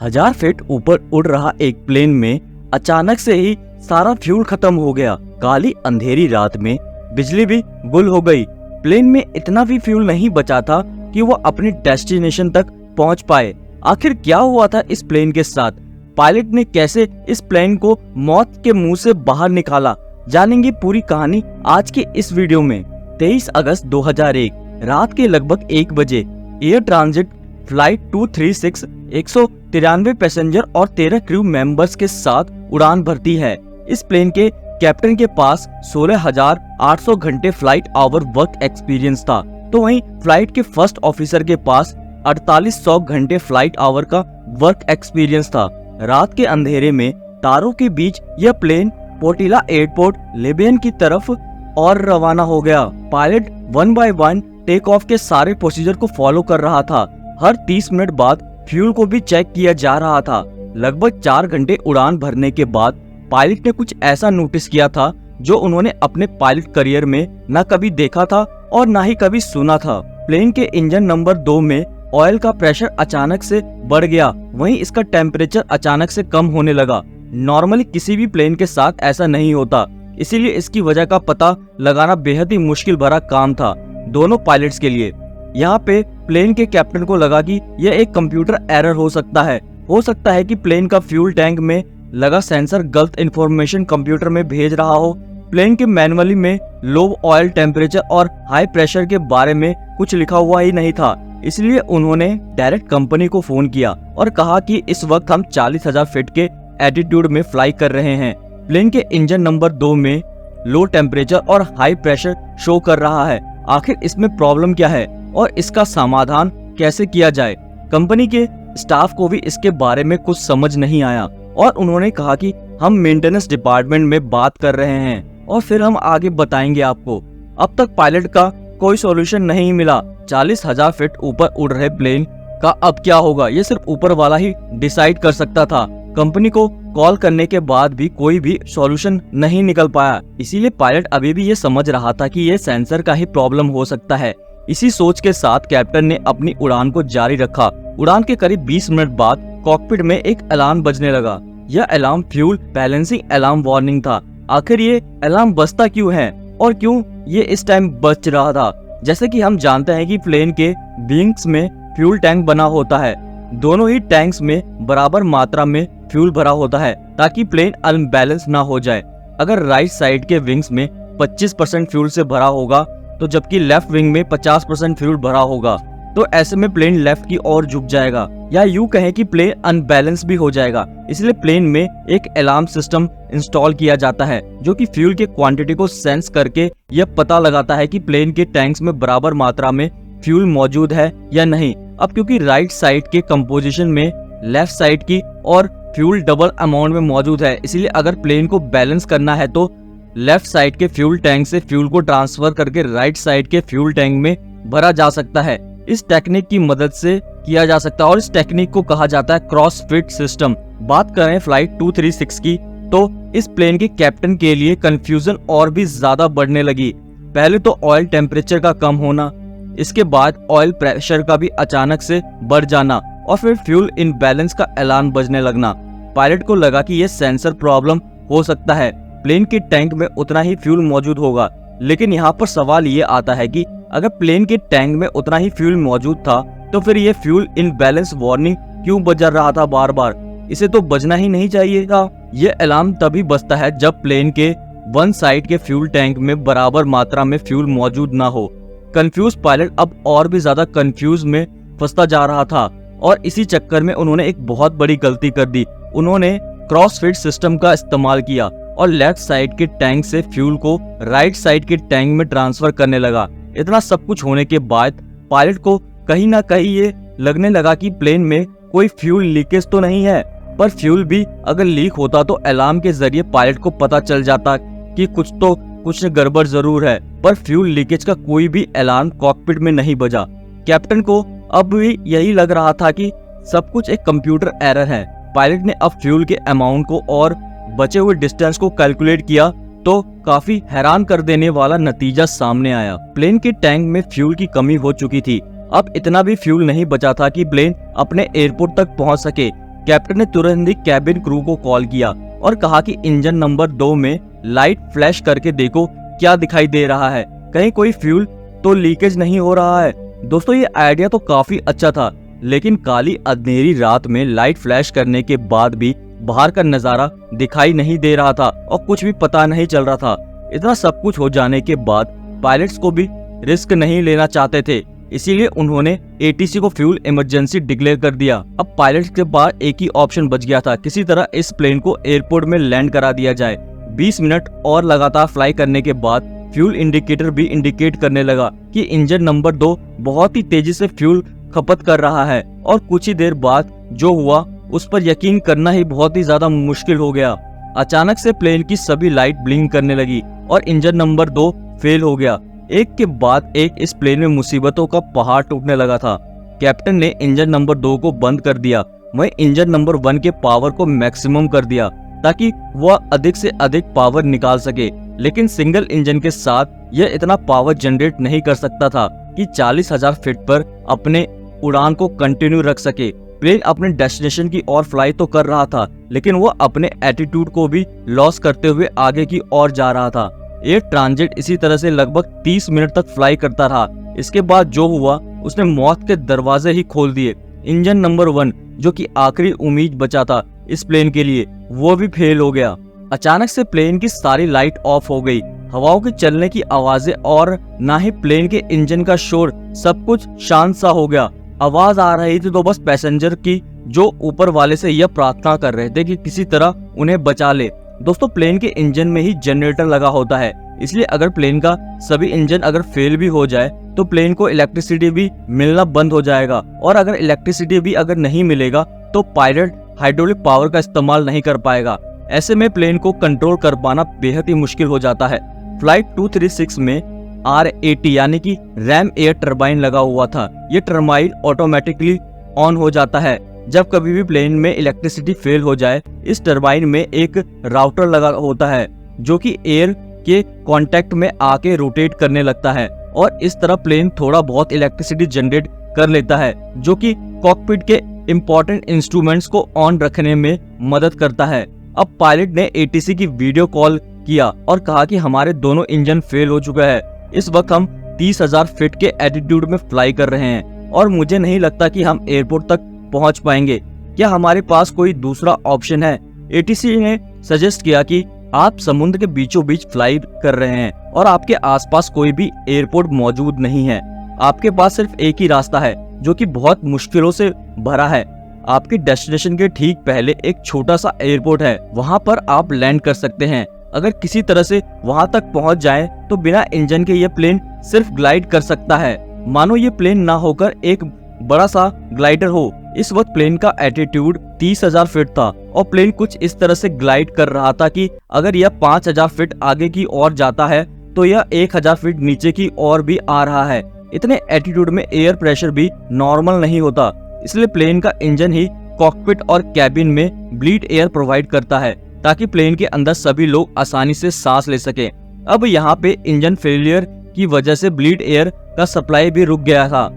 1000 feet ऊपर उड़ रहा एक प्लेन में अचानक से ही सारा फ्यूल खत्म हो गया। काली अंधेरी रात में बिजली भी गुल हो गई। प्लेन में इतना भी फ्यूल नहीं बचा था कि वो अपनी डेस्टिनेशन तक पहुंच पाए। आखिर क्या हुआ था इस प्लेन के साथ? पायलट ने कैसे इस प्लेन को मौत के मुंह से बाहर निकाला? जानेंगे पूरी कहानी आज के इस वीडियो में। 23 अगस्त 2001 रात के लगभग 1 बजे एयर ट्रांजिट फ्लाइट 236 193 पैसेंजर और 13 क्रू मेंबर्स के साथ उड़ान भरती है। इस प्लेन के कैप्टन के पास 16,800 घंटे फ्लाइट आवर वर्क एक्सपीरियंस था, तो वहीं फ्लाइट के फर्स्ट ऑफिसर के पास 4800 घंटे फ्लाइट आवर का वर्क एक्सपीरियंस था। रात के अंधेरे में तारों के बीच यह प्लेन पोर्टिला एयरपोर्ट लिबियन की तरफ और रवाना हो गया। पायलट 1 बाय 1 टेक ऑफ के सारे प्रोसीजर को फॉलो कर रहा था। हर 30 मिनट बाद फ्यूल को भी चेक किया जा रहा था। लगभग 4 घंटे उड़ान भरने के बाद पायलट ने कुछ ऐसा नोटिस किया था जो उन्होंने अपने पायलट करियर में न कभी देखा था और न ही कभी सुना था। प्लेन के इंजन नंबर 2 में ऑयल का प्रेशर अचानक से बढ़ गया, वहीं इसका टेम्परेचर अचानक से कम होने लगा। नॉर्मली किसी भी प्लेन के साथ ऐसा नहीं होता, इसीलिए इसकी वजह का पता लगाना बेहद ही मुश्किल भरा काम था दोनों पायलट्स के लिए। यहाँ पे प्लेन के कैप्टन को लगा कि यह एक कंप्यूटर एरर हो सकता है कि प्लेन का फ्यूल टैंक में लगा सेंसर गलत इंफॉर्मेशन कंप्यूटर में भेज रहा हो। प्लेन के मैनुअली में लो ऑयल टेम्परेचर और हाई प्रेशर के बारे में कुछ लिखा हुआ ही नहीं था, इसलिए उन्होंने डायरेक्ट कंपनी को फोन किया और कहा कि इस वक्त हम 40,000 फीट के एल्टीट्यूड में फ्लाई कर रहे हैं। प्लेन के इंजन नंबर 2 में लो टेम्परेचर और हाई प्रेशर शो कर रहा है। आखिर इसमें प्रॉब्लम क्या है और इसका समाधान कैसे किया जाए? कंपनी के स्टाफ को भी इसके बारे में कुछ समझ नहीं आया और उन्होंने कहा कि हम मेंटेनेंस डिपार्टमेंट में बात कर रहे हैं और फिर हम आगे बताएंगे आपको। अब तक पायलट का कोई सॉल्यूशन नहीं मिला। 40,000 फीट ऊपर उड़ रहे प्लेन का अब क्या होगा, ये सिर्फ ऊपर वाला ही डिसाइड कर सकता था। कंपनी को कॉल करने के बाद भी कोई भी सॉल्यूशन नहीं निकल पाया, इसीलिए पायलट अभी भी ये समझ रहा था कि ये सेंसर का ही प्रॉब्लम हो सकता है। इसी सोच के साथ कैप्टन ने अपनी उड़ान को जारी रखा। उड़ान के करीब 20 मिनट बाद कॉकपिट में एक अलार्म बजने लगा। यह alarm fuel balancing alarm warning था। आखिर ये अलार्म बजता क्यों है और क्यों ये इस टाइम बज रहा था? जैसे कि हम जानते हैं कि प्लेन के विंग्स में फ्यूल टैंक बना होता है। दोनों ही टैंक्स में बराबर मात्रा में फ्यूल भरा होता है ताकि प्लेन अनबैलेंस ना हो जाए। अगर राइट साइड के विंग्स में 25% फ्यूल से भरा होगा तो जबकि लेफ्ट विंग में 50% फ्यूल भरा होगा, तो ऐसे में प्लेन लेफ्ट की ओर झुक जाएगा या यूं कहें कि प्लेन अनबैलेंस भी हो जाएगा। इसलिए प्लेन में एक अलार्म सिस्टम इंस्टॉल किया जाता है जो कि फ्यूल के क्वांटिटी को सेंस करके यह पता लगाता है कि प्लेन के टैंक्स में बराबर मात्रा में फ्यूल मौजूद है या नहीं। अब क्योंकि राइट साइड के कंपोजिशन में लेफ्ट साइड की और फ्यूल डबल अमाउंट में मौजूद है, इसलिए अगर प्लेन को बैलेंस करना है तो लेफ्ट साइड के फ्यूल टैंक से फ्यूल को ट्रांसफर करके राइट साइड के फ्यूल टैंक में भरा जा सकता है। इस टेक्निक की मदद से किया जा सकता है और इस टेक्निक को कहा जाता है क्रॉस फिट सिस्टम। बात करें फ्लाइट 236 की, तो इस प्लेन के कैप्टन के लिए कंफ्यूजन और भी ज्यादा बढ़ने लगी। पहले तो ऑयल टेम्परेचर का कम होना, इसके बाद ऑयल प्रेशर का भी अचानक से बढ़ जाना और फिर फ्यूल इनबैलेंस का अलार्म बजने लगना। पायलट को लगा कि यह सेंसर प्रॉब्लम हो सकता है। प्लेन के टैंक में उतना ही फ्यूल मौजूद होगा, लेकिन यहाँ पर सवाल ये आता है कि अगर प्लेन के टैंक में उतना ही फ्यूल मौजूद था तो फिर ये फ्यूल इनबैलेंस वार्निंग क्यों बज रहा था बार बार? इसे तो बजना ही नहीं चाहिए था। ये अलार्म तभी बजता है जब प्लेन के वन साइड के फ्यूल टैंक में बराबर मात्रा में फ्यूल मौजूद ना हो। कंफ्यूज पायलट अब और भी ज्यादा कंफ्यूज में फंसता जा रहा था और इसी चक्कर में उन्होंने एक बहुत बड़ी गलती कर दी। उन्होंने क्रॉस फिट सिस्टम का इस्तेमाल किया और लेफ्ट साइड के टैंक से फ्यूल को राइट साइड के टैंक में ट्रांसफर करने लगा। इतना सब कुछ होने के बाद पायलट को कहीं ना कहीं ये लगने लगा कि प्लेन में कोई फ्यूल लीकेज तो नहीं है, पर फ्यूल भी अगर लीक होता तो अलार्म के जरिए पायलट को पता चल जाता कि कुछ गड़बड़ जरूर है, पर फ्यूल लीकेज का कोई भी अलार्म कॉकपिट में नहीं बजा। कैप्टन को अब भी यही लग रहा था कि सब कुछ एक कंप्यूटर एरर है। पायलट ने अब फ्यूल के अमाउंट को और बचे हुए डिस्टेंस को कैलकुलेट किया तो काफी हैरान कर देने वाला नतीजा सामने आया। प्लेन के टैंक में फ्यूल की कमी हो चुकी थी। अब इतना भी फ्यूल नहीं बचा था कि प्लेन अपने एयरपोर्ट तक पहुंच सके। कैप्टन ने तुरंत ही कैबिन क्रू को कॉल किया और कहा कि इंजन नंबर 2 में लाइट फ्लैश करके देखो क्या दिखाई दे रहा है, कहीं कोई फ्यूल तो लीकेज नहीं हो रहा है। दोस्तों ये आइडिया तो काफी अच्छा था, लेकिन काली अंधेरी रात में लाइट फ्लैश करने के बाद भी बाहर का नजारा दिखाई नहीं दे रहा था और कुछ भी पता नहीं चल रहा था। इतना सब कुछ हो जाने के बाद पायलट्स को भी रिस्क नहीं लेना चाहते थे, इसीलिए उन्होंने एटीसी को फ्यूल इमरजेंसी डिक्लेयर कर दिया। अब पायलट्स के पास एक ही ऑप्शन बच गया था, किसी तरह इस प्लेन को एयरपोर्ट में लैंड करा दिया जाए। 20 मिनट और लगातार फ्लाई करने के बाद फ्यूल इंडिकेटर भी इंडिकेट करने लगा कि इंजन नंबर 2 बहुत ही तेजी से फ्यूल खपत कर रहा है और कुछ ही देर बाद जो हुआ उस पर यकीन करना ही बहुत ही ज्यादा मुश्किल हो गया। अचानक से प्लेन की सभी लाइट ब्लिंक करने लगी और इंजन नंबर 2 फेल हो गया। एक के बाद एक इस प्लेन में मुसीबतों का पहाड़ टूटने लगा था। कैप्टन ने इंजन नंबर 2 को बंद कर दिया, वहीं इंजन नंबर 1 के पावर को मैक्सिमम कर दिया ताकि वह अधिक से अधिक पावर निकाल सके। लेकिन सिंगल इंजन के साथ यह इतना पावर जनरेट नहीं कर सकता था कि 40,000 फीट पर अपने उड़ान को कंटिन्यू रख सके। प्लेन अपने डेस्टिनेशन की ओर फ्लाई तो कर रहा था, लेकिन वह अपने एटीट्यूड को भी लॉस करते हुए आगे की ओर जा रहा था। एयर ट्रांजिट इसी तरह से लगभग 30 मिनट तक फ्लाई करता रहा। इसके बाद जो हुआ उसने मौत के दरवाजे ही खोल दिए। इंजन नंबर 1 जो कि आखिरी उम्मीद बचा था इस प्लेन के लिए, वो भी फेल हो गया। अचानक से प्लेन की सारी लाइट ऑफ हो गई, हवाओं के चलने की आवाजें और ना ही प्लेन के इंजन का शोर, सब कुछ शांत सा हो गया। आवाज आ रही थी तो बस पैसेंजर की जो ऊपर वाले से यह प्रार्थना कर रहे थे कि किसी तरह उन्हें बचा ले। दोस्तों प्लेन के इंजन में ही जनरेटर लगा होता है, इसलिए अगर प्लेन का सभी इंजन अगर फेल भी हो जाए तो प्लेन को इलेक्ट्रिसिटी भी मिलना बंद हो जाएगा, और अगर इलेक्ट्रिसिटी भी अगर नहीं मिलेगा तो पायलट हाइड्रोलिक पावर का इस्तेमाल नहीं कर पाएगा। ऐसे में प्लेन को कंट्रोल कर पाना बेहद ही मुश्किल हो जाता है। फ्लाइट 236 में R80 यानी कि रैम एयर टरबाइन लगा हुआ था। ये टरबाइन ऑटोमेटिकली ऑन हो जाता है जब कभी भी प्लेन में इलेक्ट्रिसिटी फेल हो जाए। इस टरबाइन में एक राउटर लगा होता है जो कि एयर के कांटेक्ट में आके रोटेट करने लगता है और इस तरह प्लेन थोड़ा बहुत इलेक्ट्रिसिटी जनरेट कर लेता है, जो कि कॉकपिट के इम्पोर्टेंट इंस्ट्रूमेंट्स को ऑन रखने में मदद करता है। अब पायलट ने एटीसी की वीडियो कॉल किया और कहा कि हमारे दोनों इंजन फेल हो चुका है। इस वक्त हम 30,000 फीट के एल्टीट्यूड में फ्लाई कर रहे हैं और मुझे नहीं लगता कि हम एयरपोर्ट तक पहुंच पाएंगे। क्या हमारे पास कोई दूसरा ऑप्शन है? एटीसी ने सजेस्ट किया कि आप समुद्र के बीचों बीच फ्लाई कर रहे हैं और आपके आसपास कोई भी एयरपोर्ट मौजूद नहीं है। आपके पास सिर्फ एक ही रास्ता है जो कि बहुत मुश्किलों से भरा है। आपके डेस्टिनेशन के ठीक पहले एक छोटा सा एयरपोर्ट है, वहाँ पर आप लैंड कर सकते हैं। अगर किसी तरह से वहाँ तक पहुँच जाए तो बिना इंजन के ये प्लेन सिर्फ ग्लाइड कर सकता है, मानो ये प्लेन ना होकर एक बड़ा सा ग्लाइडर हो। इस वक्त प्लेन का एल्टीट्यूड 30,000 फीट था और प्लेन कुछ इस तरह से ग्लाइड कर रहा था कि अगर यह 5,000 फीट आगे की ओर जाता है तो यह 1,000 फीट नीचे की ओर भी आ रहा है। इतने एल्टीट्यूड में एयर प्रेशर भी नॉर्मल नहीं होता, इसलिए प्लेन का इंजन ही कॉकपिट और कैबिन में ब्लीड एयर प्रोवाइड करता है ताकि प्लेन के अंदर सभी लोग आसानी से सांस ले सके। अब यहाँ पे इंजन फेलियर की वजह से ब्लीड एयर का सप्लाई भी रुक गया था।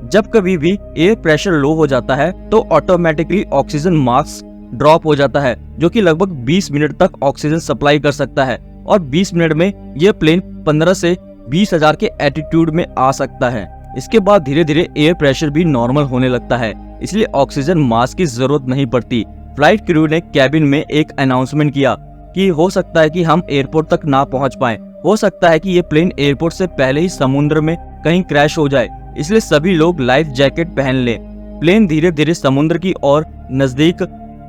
जब कभी भी एयर प्रेशर लो हो जाता है तो ऑटोमेटिकली ऑक्सीजन मास्क ड्रॉप हो जाता है, जो कि लगभग 20 मिनट तक ऑक्सीजन सप्लाई कर सकता है और 20 मिनट में यह प्लेन 15 से 20,000 के एल्टीट्यूड में आ सकता है। इसके बाद धीरे धीरे एयर प्रेशर भी नॉर्मल होने लगता है, इसलिए ऑक्सीजन मास्क की जरूरत नहीं पड़ती। फ्लाइट क्रू ने कैबिन में एक अनाउंसमेंट किया कि हो सकता है कि हम एयरपोर्ट तक ना पहुंच पाएं, हो सकता है कि ये प्लेन एयरपोर्ट से पहले ही समुद्र में कहीं क्रैश हो जाए, इसलिए सभी लोग लाइफ जैकेट पहन लें। प्लेन धीरे धीरे समुद्र की ओर नजदीक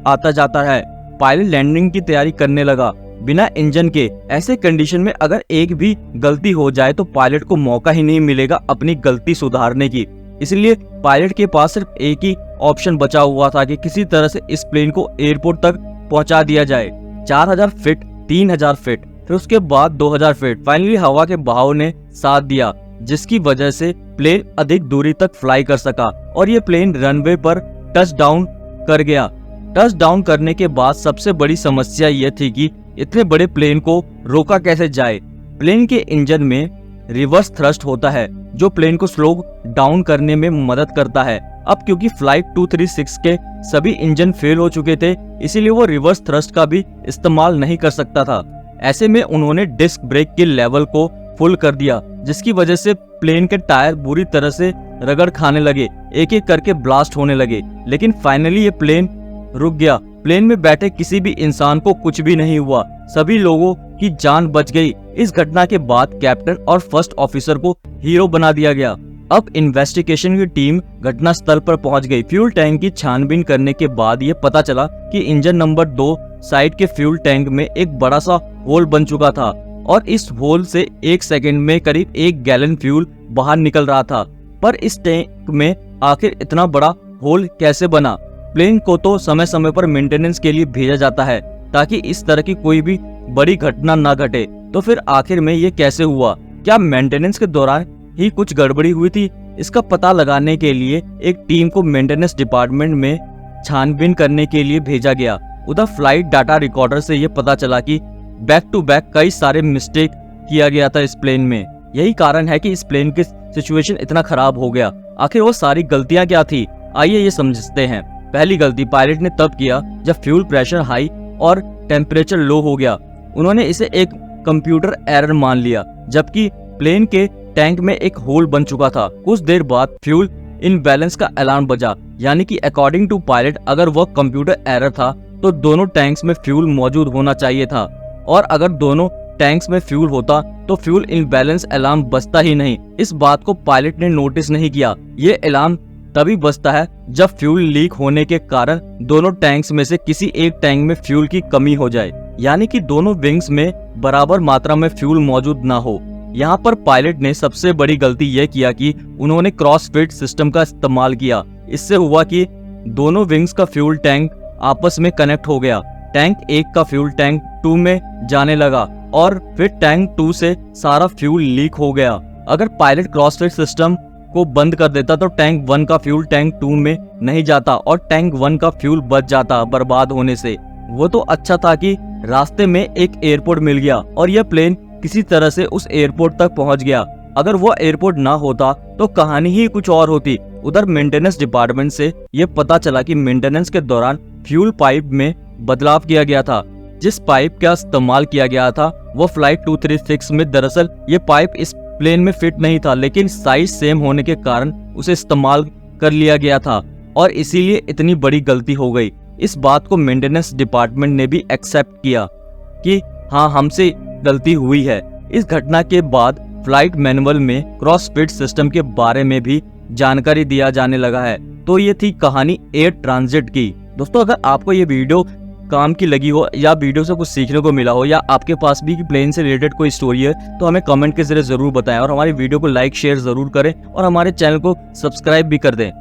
आता जाता है। पायलट लैंडिंग की तैयारी करने लगा बिना इंजन के। ऐसे कंडीशन में अगर एक भी गलती हो जाए तो पायलट को मौका ही नहीं मिलेगा अपनी गलती सुधारने की। इसलिए पायलट के पास सिर्फ एक ही ऑप्शन बचा हुआ था कि किसी तरह से इस प्लेन को एयरपोर्ट तक पहुंचा दिया जाए। 4,000 फीट, 3,000 फीट, फिर उसके बाद 2,000 फीट। फाइनली हवा के बहाव ने साथ दिया, जिसकी वजह से प्लेन अधिक दूरी तक फ्लाई कर सका और ये प्लेन रनवे पर टच डाउन कर गया। टच डाउन करने के बाद सबसे बड़ी समस्या यह थी कि इतने बड़े प्लेन को रोका कैसे जाए। प्लेन के इंजन में रिवर्स थ्रस्ट होता है जो प्लेन को स्लो डाउन करने में मदद करता है। अब क्योंकि फ्लाइट 236 के सभी इंजन फेल हो चुके थे, इसीलिए वो रिवर्स थ्रस्ट का भी इस्तेमाल नहीं कर सकता था। ऐसे में उन्होंने डिस्क ब्रेक के लेवल को फुल कर दिया, जिसकी वजह से प्लेन के टायर बुरी तरह से रगड़ खाने लगे, एक एक करके ब्लास्ट होने लगे। लेकिन फाइनली ये प्लेन रुक गया। प्लेन में बैठे किसी भी इंसान को कुछ भी नहीं हुआ, सभी लोगों की जान बच गई। इस घटना के बाद कैप्टन और फर्स्ट ऑफिसर को हीरो बना दिया गया। अब इन्वेस्टिगेशन की टीम घटना स्थल पर पहुंच गई। फ्यूल टैंक की छानबीन करने के बाद ये पता चला कि इंजन नंबर 2 साइड के फ्यूल टैंक में एक बड़ा सा होल बन चुका था और इस होल से 1 सेकंड में करीब 1 गैलन फ्यूल बाहर निकल रहा था। पर इस टैंक में आखिर इतना बड़ा होल कैसे बना? प्लेन को तो समय समय पर मेंटेनेंस के लिए भेजा जाता है ताकि इस तरह की कोई भी बड़ी घटना ना घटे, तो फिर आखिर में ये कैसे हुआ? क्या मेंटेनेंस के दौरान ही कुछ गड़बड़ी हुई थी? इसका पता लगाने के लिए एक टीम को मेंटेनेंस डिपार्टमेंट में छानबीन करने के लिए भेजा गया। उधर फ्लाइट डाटा रिकॉर्डर से ये पता चला कि बैक टू बैक कई सारे मिस्टेक किया गया था इस प्लेन में। यही कारण है कि इस प्लेन की सिचुएशन इतना खराब हो गया। आखिर वो सारी गलतियां क्या थी? आइए ये समझते हैं। पहली गलती पायलट ने तब किया जब फ्यूल प्रेशर हाई और टेम्परेचर लो हो गया। उन्होंने इसे एक कंप्यूटर एरर मान लिया, जबकि प्लेन के टैंक में एक होल बन चुका था। कुछ देर बाद फ्यूल इनबैलेंस का अलार्म बजा, यानी कि अकॉर्डिंग टू पायलट अगर वह कंप्यूटर एरर था तो दोनों टैंक्स में फ्यूल मौजूद होना चाहिए था, और अगर दोनों टैंक्स में फ्यूल होता तो फ्यूल इनबैलेंस अलार्म बजता ही नहीं। इस बात को पायलट ने नोटिस नहीं किया। ये अलार्म तभी बजता है जब फ्यूल लीक होने के कारण दोनों टैंक्स में से किसी एक टैंक में फ्यूल की कमी हो जाए, यानी कि दोनों विंग्स में बराबर मात्रा में फ्यूल मौजूद ना हो। यहाँ पर पायलट ने सबसे बड़ी गलती यह किया कि उन्होंने क्रॉस फिट सिस्टम का इस्तेमाल किया। इससे हुआ कि दोनों विंग्स का फ्यूल टैंक आपस में कनेक्ट हो गया। टैंक 1 का फ्यूल टैंक 2 में जाने लगा और फिर टैंक 2 से सारा फ्यूल लीक हो गया। अगर पायलट क्रॉस फिट सिस्टम को बंद कर देता तो टैंक 1 का फ्यूल टैंक 2 में नहीं जाता और टैंक 1 का फ्यूल बच जाता बर्बाद होने से। वो तो अच्छा था कि रास्ते में एक एयरपोर्ट मिल गया और यह प्लेन किसी तरह से उस एयरपोर्ट तक पहुंच गया। अगर वो एयरपोर्ट ना होता तो कहानी ही कुछ और होती। उधर मेंटेनेंस डिपार्टमेंट से ये पता चला कि मेंटेनेंस के दौरान फ्यूल पाइप में बदलाव किया गया था। जिस पाइप का इस्तेमाल किया गया था वो फ्लाइट 236 में, दरअसल ये पाइप इस प्लेन में फिट नहीं था, लेकिन साइज सेम होने के कारण उसे इस्तेमाल कर लिया गया था और इसीलिए इतनी बड़ी गलती हो गई। इस बात को मेंटेनेंस डिपार्टमेंट ने भी एक्सेप्ट किया कि हाँ, हमसे गलती हुई है। इस घटना के बाद फ्लाइट मैनुअल में क्रॉस फिट सिस्टम के बारे में भी जानकारी दिया जाने लगा है। तो ये थी कहानी एयर ट्रांजिट की। दोस्तों, अगर आपको ये वीडियो काम की लगी हो या वीडियो से कुछ सीखने को मिला हो या आपके पास भी प्लेन से रिलेटेड कोई स्टोरी है तो हमें कमेंट के जरिए जरूर बताएं और हमारी वीडियो को लाइक शेयर जरूर करें और हमारे चैनल को सब्सक्राइब भी कर दें।